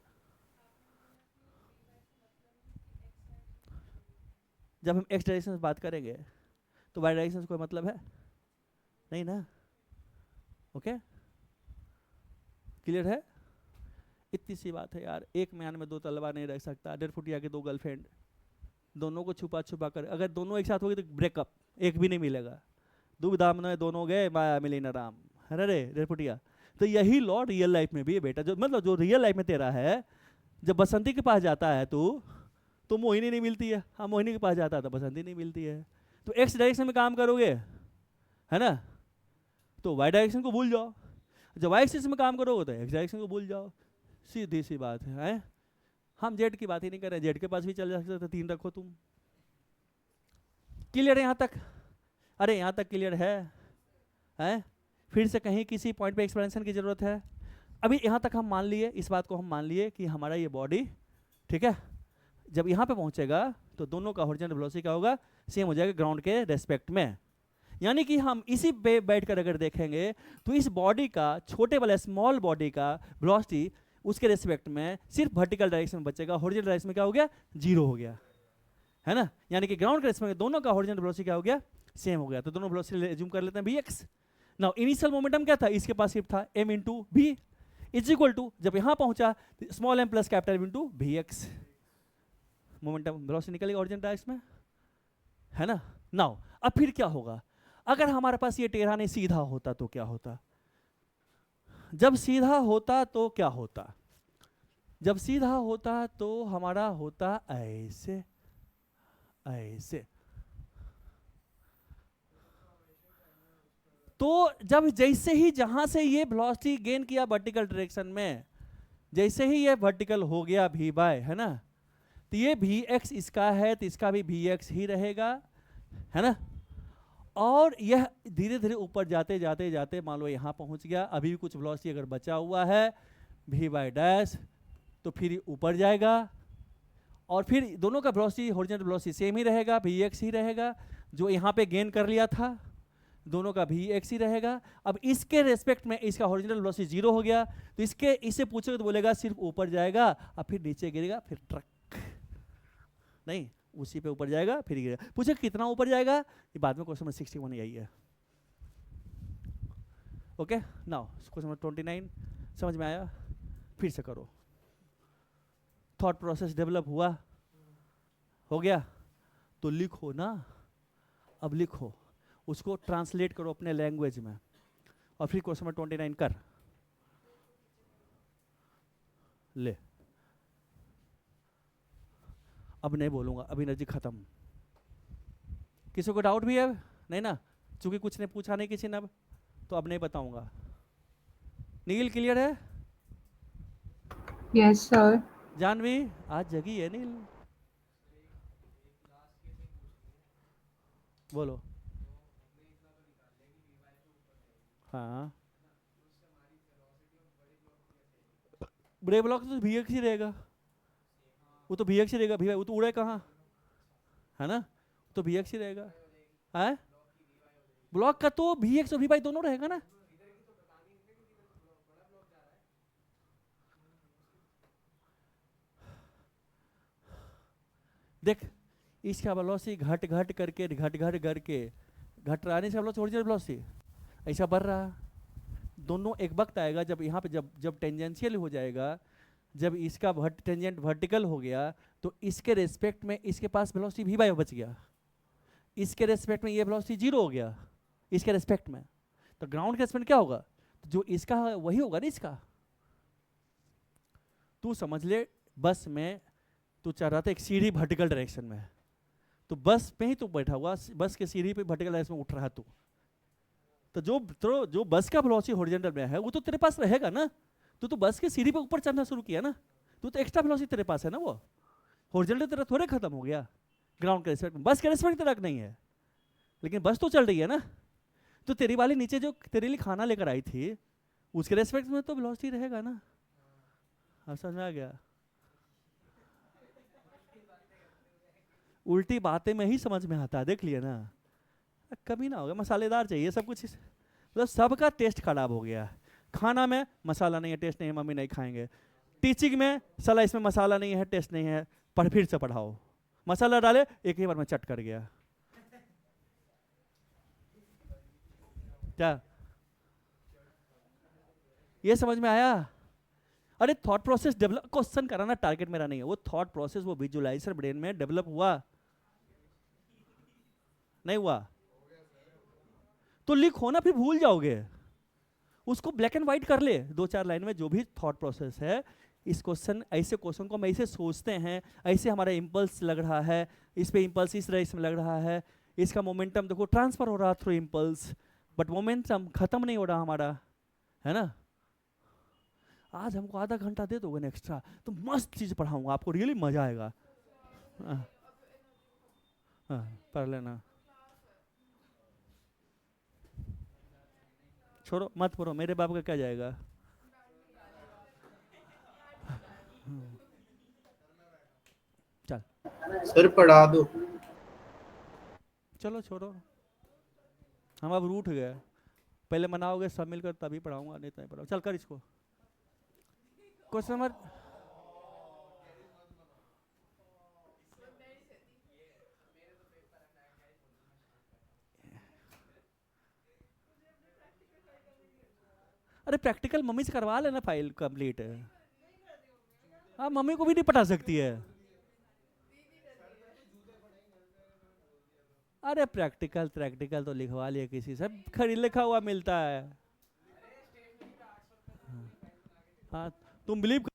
जब हम एक्स डायरेक्शन से बात करेंगे तो वाई डायरेक्शन से कोई मतलब है नहीं ना, ओके क्लियर है। इतनी सी बात है यार, एक म्यान में दो तलवार नहीं रख सकता, 1.5 फुटिया के 2 गर्लफ्रेंड, दोनों को छुपा छुपा कर, अगर दोनों एक साथ हो गए तो ब्रेकअप, एक भी नहीं मिलेगा। दुविधा में दोनों गए, माया मिली न राम, है रे 1.5 फुटिया। तो यही लॉ रियल लाइफ में भी है बेटा, जो मतलब जो रियल लाइफ में तेरा है, जब बसंती के पास जाता है तो मोहिनी नहीं मिलती है, हाँ मोहिनी के पास जाता है तो बसंती नहीं मिलती है। तो एक्स डायरेक्शन में काम करोगे, है ना, तो वाई डायरेक्शन को भूल जाओ, जब वाई एक्सिस में काम करोगे तो एक्स डायरेक्शन को भूल जाओ, सीधी सी बात है। हम जेड की बात ही नहीं कर रहे, जेड के पास भी चल जा सकते, 3 रखो तुम। क्लियर है यहाँ तक? अरे यहाँ तक क्लियर है? फिर से कहीं किसी पॉइंट पे एक्सप्लेनेशन की जरूरत है? अभी यहाँ तक हम मान लिए, इस बात को हम मान लिए कि हमारा ये बॉडी, ठीक है, जब यहाँ पे पहुँचेगा तो दोनों का हॉरिजॉन्टल वेलोसिटी क्या होगा, सेम हो जाएगा ग्राउंड के रेस्पेक्ट में। यानी कि हम इसी पे बैठकर अगर देखेंगे तो इस बॉडी का, छोटे वाले स्मॉल बॉडी का वेलोसिटी उसके रेस्पेक्ट में सिर्फ वर्टिकल डायरेक्शन में बचेगा, हॉरिजॉन्टल डायरेक्शन में क्या हो गया, जीरो हो गया, है ना। यानी कि ग्राउंड के रेस्पेक्ट में दोनों का हॉरिजॉन्टल वेलोसिटी क्या हो गया, सेम हो गया। तो दोनों वेलोसिटी एज्यूम कर लेते हैं vx। नाउ इनिशियल मोमेंटम क्या था, इसके पास सिर्फ था m into v is equal to, जब यहां पहुंचा small m plus capital m into vx, momentum velocity निकलेगा हॉरिजॉन्टल डायरेक्शन में, है ना। नाउ अब फिर क्या होगा, अगर हमारे पास ये टेढ़ा नहीं सीधा होता तो क्या होता, जब सीधा होता तो क्या होता, जब सीधा होता तो हमारा होता ऐसे, ऐसे। तो जब जैसे ही जहां से ये वेलोसिटी गेन किया वर्टिकल डायरेक्शन में, जैसे ही ये वर्टिकल हो गया v बाय, है ना, तो ये vx इसका है तो इसका भी vx ही रहेगा, है ना। और यह धीरे धीरे ऊपर जाते जाते जाते मान लो यहाँ पहुँच गया, अभी भी कुछ वेलोसिटी अगर बचा हुआ है v बाय डैश, तो फिर ऊपर जाएगा और फिर दोनों का वेलोसिटी, हॉरिजॉन्टल वेलोसिटी सेम ही रहेगा, vx ही रहेगा। जो यहाँ पे गेन कर लिया था दोनों का vx ही रहेगा। अब इसके रेस्पेक्ट में इसका हॉरिजॉन्टल वेलोसिटी जीरो हो गया, तो इससे पूछोगे तो बोलेगा सिर्फ ऊपर जाएगा और फिर नीचे गिरेगा, फिर ट्रक नहीं, उसी पे ऊपर जाएगा फिर गिरेगा। पूछे कितना ऊपर जाएगा, ये बाद में क्वेश्चन नंबर 61 यही है। ओके, नाउ क्वेश्चन नंबर 29 समझ में आया? फिर से करो, थॉट प्रोसेस डेवलप हुआ, हो गया तो लिखो ना, अब लिखो, उसको ट्रांसलेट करो अपने लैंग्वेज में और फिर क्वेश्चन नंबर 29 कर ले। अब नहीं बोलूंगा, अब एनर्जी खत्म। किसी को डाउट भी है? नहीं ना, चूंकि कुछ ने पूछा नहीं किसी ने, अब तो अब नहीं बताऊंगा। नील क्लियर है? Yes, sir. जानवी आज जगी है नील, बोलो। हाँ, बड़े ब्लॉक तो vx ही रहेगा, वो तो vx ही रहेगा, वो तो उड़े कहाँ, है ना, तो vx ही रहेगा। है ब्लॉक का तो vx और vy दोनों रहेगा ना। देख इसका वेलोसिटी घट घट करके घट रहा है, इसका वेलोसिटी हॉरिजॉन्टल वेलोसिटी ऐसा बढ़ रहा। दोनों एक वक्त आएगा जब यहाँ पे जब टेंजेंशियल हो जाएगा जब इसका टेंजेंट वर्टिकल हो गया तो इसके रेस्पेक्ट में इसके पास वेलोसिटी वी बाई बच गया, इसके रेस्पेक्ट में ये वेलोसिटी जीरो हो गया इसके रेस्पेक्ट में, तो ग्राउंड के रेस्पेक्ट क्या होगा, तो जो इसका है वही होगा ना इसका। तू समझ ले बस में तू चल रहा था एक सीढ़ी वर्टिकल डायरेक्शन में, तो बस में ही तू बैठा हुआ, बस के सीढ़ी पे वर्टिकल डायरेक्शन में उठ रहा तू, तो जो बस का वेलोसिटी हॉरिजॉन्टल में है वो तो तेरे पास रहेगा ना, तो बस के सीढ़ी पे ऊपर चढ़ना शुरू किया ना, तो एक्स्ट्रा वेलोसिटी तेरे पास है ना, वो हॉरिजॉन्टल तेरा थोड़े खत्म हो गया ग्राउंड के रेस्पेक्ट में, बस के रेस्पेक्ट तेरा नहीं है, लेकिन बस तो चल रही है ना, तो तेरी वाली नीचे जो तेरे लिए खाना लेकर आई थी उसके रेस्पेक्ट में तो वेलोसिटी रहेगा ना। अब समझ में आ गया, उल्टी बातें में ही समझ में आता है, देख लिया ना, कभी ना होगा, मसालेदार चाहिए सब कुछ, मतलब सबका टेस्ट खराब हो गया। खाना में मसाला नहीं है, टेस्ट नहीं है, मम्मी नहीं खाएंगे। टीचिंग में साला इसमें मसाला नहीं है, टेस्ट नहीं है, पर फिर से पढ़ाओ, मसाला डाले एक ही बार में चट कर गया। क्या ये समझ में आया? अरे थॉट प्रोसेस डेवलप, क्वेश्चन कराना टारगेट मेरा नहीं है, वो थॉट प्रोसेस वो विजुअलाइजर ब्रेन में डेवलप हुआ नहीं हुआ, तो लिखो ना, फिर भूल जाओगे, उसको ब्लैक एंड व्हाइट कर ले 2-4 लाइन में, जो भी थॉट प्रोसेस है, इस क्वेश्चन, ऐसे क्वेश्चन को हम ऐसे सोचते हैं, ऐसे हमारा इंपल्स लग रहा है, इस पे इंपल्स इस तरह इसमें लग रहा है, इसका मोमेंटम देखो ट्रांसफर हो रहा थ्रू इंपल्स, बट मोमेंटम खत्म नहीं हो रहा हमारा, है ना। आज हमको आधा घंटा दे दोगे ना एक्स्ट्रा, तो मस्त चीज पढ़ाऊंगा आपको, रियली मजा आएगा। हाँ, हाँ, पढ़ लेना, छोड़ो मत पढ़ो, मेरे बाप का क्या जाएगा। चल सर पढ़ा दो। चलो छोड़ो, हम अब रूठ गए, पहले मनाओगे सब मिलकर तभी पढ़ाऊंगा, नहीं तो नहीं पढ़ाऊंगा। चल कर इसको, क्वेश्चन नंबर, अरे प्रैक्टिकल मम्मी से करवा लेना, फाइल कंप्लीट है। हाँ, मम्मी को भी नहीं पढ़ा सकती है। अरे प्रैक्टिकल प्रैक्टिकल तो लिखवा लिया किसी से, खरीद लिखा हुआ मिलता है। हाँ, तुम बिलीव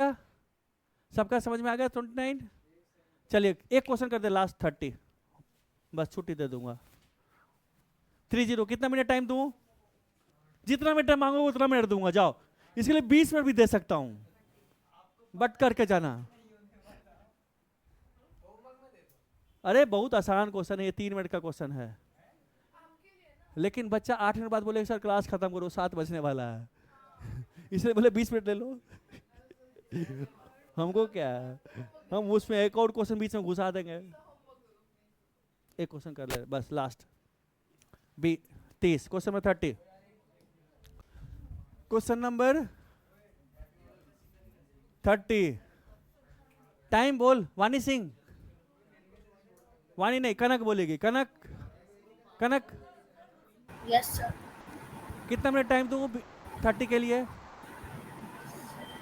क्या? सबका समझ में आ गया 29? चलिए एक क्वेश्चन कर दे, लास्ट 30, बस छुट्टी दे दूंगा। 30, कितना मिनट टाइम दूं? जितना मिनट मांगो उतना मिनट दूंगा, जाओ। इसके लिए 20 मिनट भी दे सकता हूं, बट करके जाना। अरे बहुत आसान क्वेश्चन है ये, 3 मिनट का क्वेश्चन है, लेकिन बच्चा 8 मिनट बाद बोले सर क्लास खत्म करो 7 बजने वाला है इसलिए बोले 20 मिनट ले लो हमको क्या है, हम उसमें एक और क्वेश्चन बीच में घुसा देंगे। एक क्वेश्चन कर ले बस, last 30, question number 30, question number 30 time बोल वानी सिंह वानी नहीं कनक बोलेगी कनक कनक यस सर। कितना मिनट टाइम दूँ 30 के लिए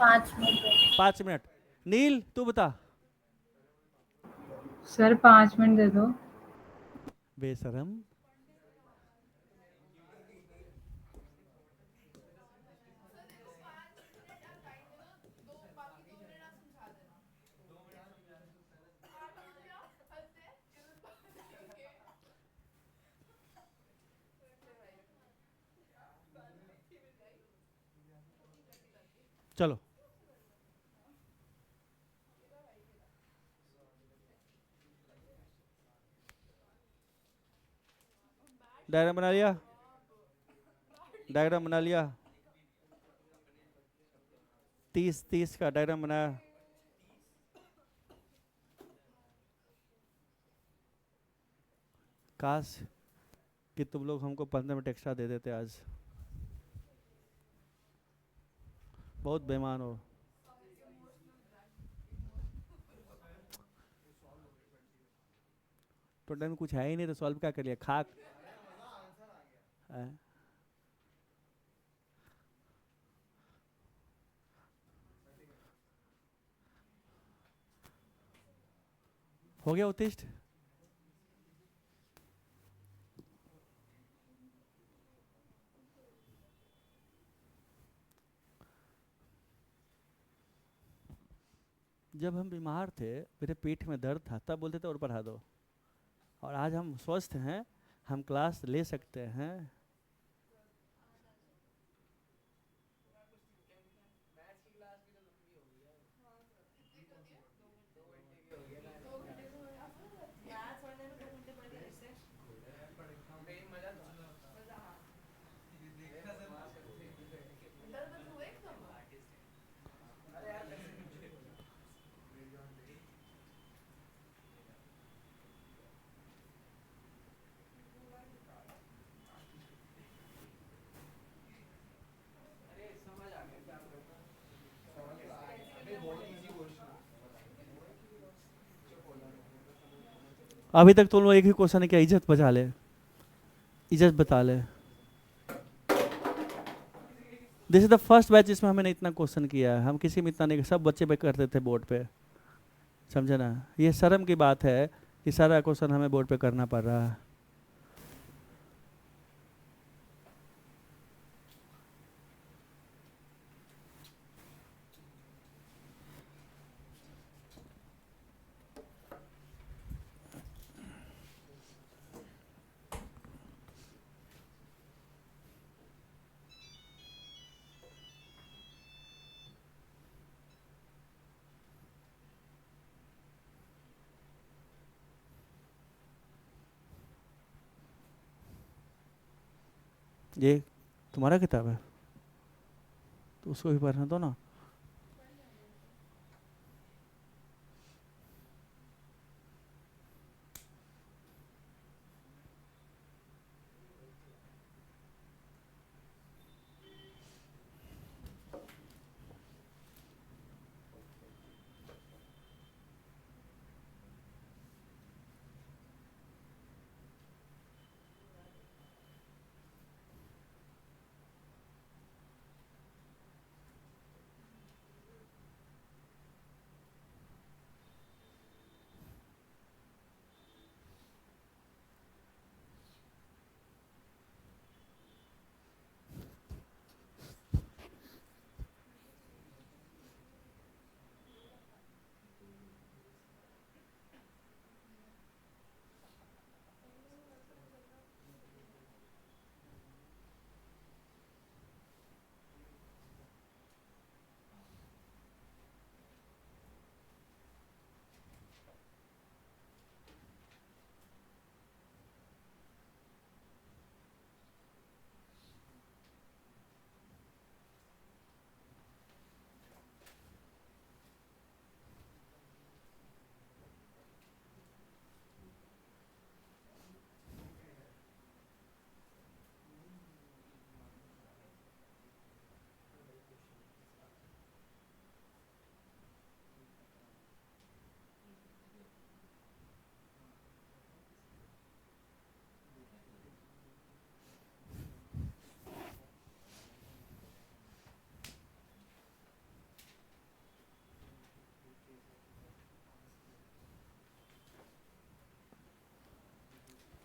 5 मिनट। 5 मिनट नील तू बता सर 5 मिनट दे दो। बेशरम चलो डायग्राम बना लिया डायग्राम बना लिया 30 का डायग्राम बनाया काश कि तुम लोग हमको 15 मिनट एक्स्ट्रा दे देते आज बहुत बेईमान हो तो टाइम कुछ है ही नहीं तो सॉल्व क्या कर लिया खाक हो गया उत्तिष्ठ जब हम बीमार थे मेरे पेट में दर्द था तब बोलते थे और पढ़ा दो और आज हम स्वस्थ हैं हम क्लास ले सकते हैं अभी तक तुम लोग एक ही क्वेश्चन है क्या इज्जत बचा ले इज्जत बता ले this is the first batch जिसमें हमने इतना क्वेश्चन किया है हम किसी में इतना नहीं सब बच्चे पे करते थे बोर्ड पे समझे ना ये शर्म की बात है कि सारा क्वेश्चन हमें बोर्ड पे करना पड़ रहा है ये तुम्हारा किताब है तो उसको भी पढ़ना दो ना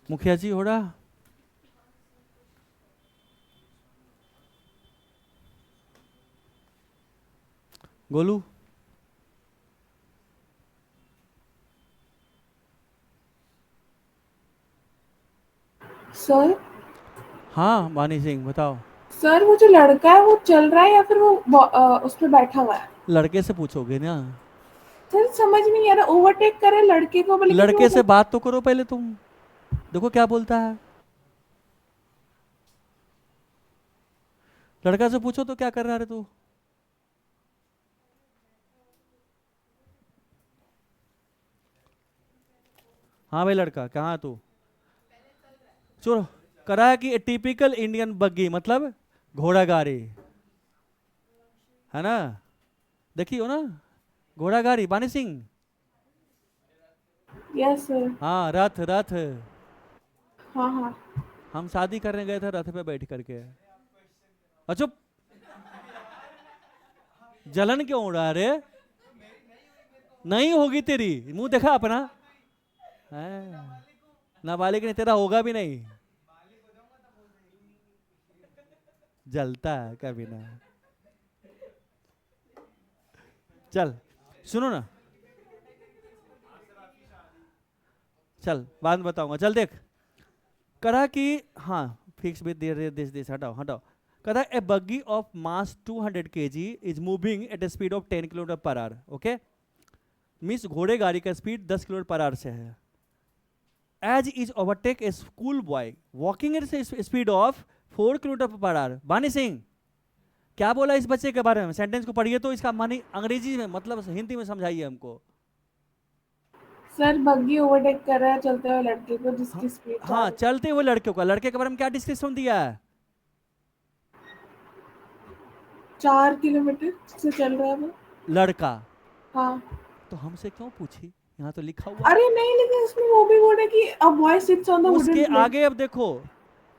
मुखिया जी हो रहा। गोलू सर हाँ वानी सिंह बताओ। सर वो जो लड़का है वो चल रहा है या फिर वो उस पे बैठा हुआ है? लड़के से पूछोगे ना, सर समझ में नहीं आ रहा, ओवरटेक करे लड़के को लेकिन लड़के से बात तो करो पहले तुम, देखो क्या बोलता है। लड़का से पूछो तो क्या कर रहा है तू। हाँ भाई लड़का कहाँ है तू। चलो करा है कि टिपिकल इंडियन बग्गी मतलब घोड़ा गाड़ी है ना, देखियो ना घोड़ा गाड़ी बानी सिंह। Yes sir. हाँ रथ रथ, हाँ हाँ हम शादी करने गए थे रथ पे बैठ करके। अचुप, जलन क्यों उड़ा रे, नहीं होगी तेरी, मुंह देखा अपना है? नाबालिग नहीं, तेरा होगा भी नहीं, जलता है कभी ना। चल सुनो ना, चल बाद में बताऊंगा। चल देख करा कि हाँ फिक्स विद दिस हटाओ हटाओ। करा a buggy of mass 200 kg is moving at a speed of 10 kilometre per hour. Okay, means घोड़े गाड़ी का स्पीड 10 किलोमीटर पर आवर से है। As is overtake a school boy walking at speed of 4 kilometre per hour. Bani Singh क्या बोला इस बच्चे के बारे में, सेंटेंस को पढ़िए तो इसका मानी अंग्रेजी में मतलब हिंदी में समझाइए हमको। सर बग्गी ओवरटेक कर रहा है चलते हुए लड़के को जिसकी स्पीड हाँ चलते हुए लड़के का, लड़के के बारे में क्या डिस्क्रिप्शन दिया है। 4 किलोमीटर से चल रहा है वो लड़का, हाँ। तो हमसे क्यों पूछी, यहाँ तो लिखा हुआ है। अरे नहीं लेकिन इसमें वो भी बोल रहा है कि a boy sits on the wooden उसके प्लेट। आगे अब देखो,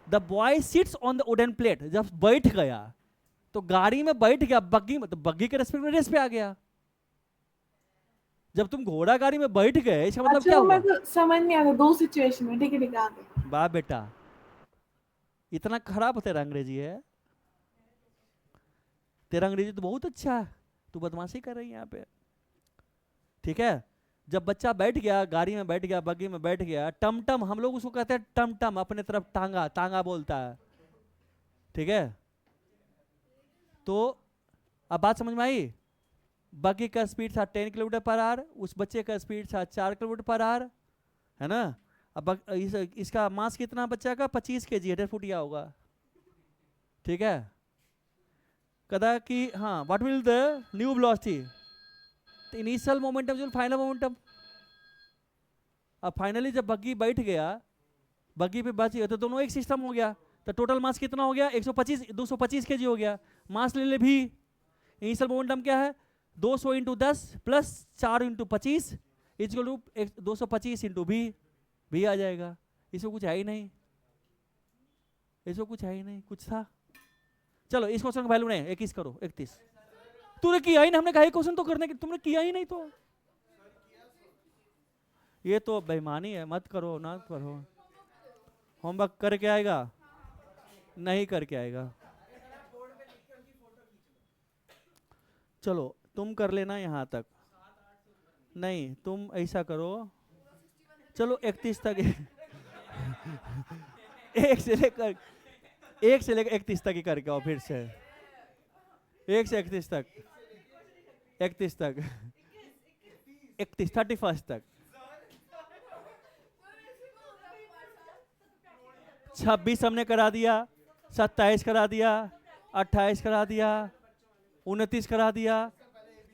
the boy sits on the wooden plate, जब बैठ गया तो गाड़ी में बैठ गया, बग्गी में, तो बग्गी के रेस्पेक्ट में रेस पे आ गया। जब तुम घोड़ा गाड़ी में बैठ गए इसका मतलब क्या अच्छा हुआ। मेरे को समझ नहीं आ रहा, दो सिचुएशन में। ठीक है आगे। बा बेटा इतना खराब तेरा अंग्रेजी है, तेरा अंग्रेजी तो बहुत अच्छा है, तू बदमाशी कर रही है यहाँ पे। ठीक है, जब बच्चा बैठ गया गाड़ी में बैठ गया बग्गी में बैठ गया, टमटम हम लोग उसको कहते हैं टमटम, अपने तरफ टांगा टांगा बोलता है। ठीक है, तो अब बात समझ में आई। बग्गी का स्पीड था 10 किलोमीटर पर आवर, उस बच्चे का स्पीड था 4 किलोमीटर पर आवर, है ना। अब इसका मास कितना बच्चा का 25 kg 1.5 फुटिया होगा। ठीक है, कदा कि हाँ what will the new velocity, initial momentum जो फाइनल मोमेंटम। अब फाइनली जब बग्गी बैठ गया, बग्गी पे बच गया तो दोनों एक सिस्टम हो गया, तो टोटल मास कितना हो गया 125 225 kg हो गया। मास ले ले भी, इनिशियल मोमेंटम क्या है 200 into 10 plus 4 into 25 equal to 225 into भी आ जाएगा। इसमें कुछ है ही नहीं, इसमें कुछ है ही नहीं, कुछ था। चलो इस क्वेश्चन का वैल्यू नहीं 21 करो 31। तूने किया ही नहीं, हमने कहा क्वेश्चन तो करने की, तुमने किया ही नहीं तो ये तो बेईमानी है, मत करो ना करो। होमवर्क करके आएगा, नहीं करके आएगा। चलो तुम कर लेना यहाँ तक, नहीं तुम ऐसा करो, चलो 31 तक एक से लेकर 31 तक ही करके आओ फिर से, 1 से 31 तक, 31 तक 31 तक 26 हमने करा दिया, 27 करा दिया, 28 करा दिया, 29 करा दिया,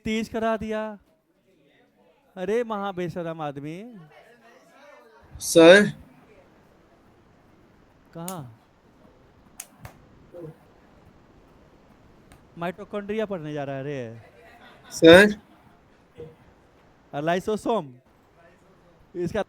30 करा दिया। अरे महाबेशरम आदमी। सर कहाँ माइटोकॉन्ड्रिया पढ़ने जा रहा है रे, सर लाइसोसोम इसका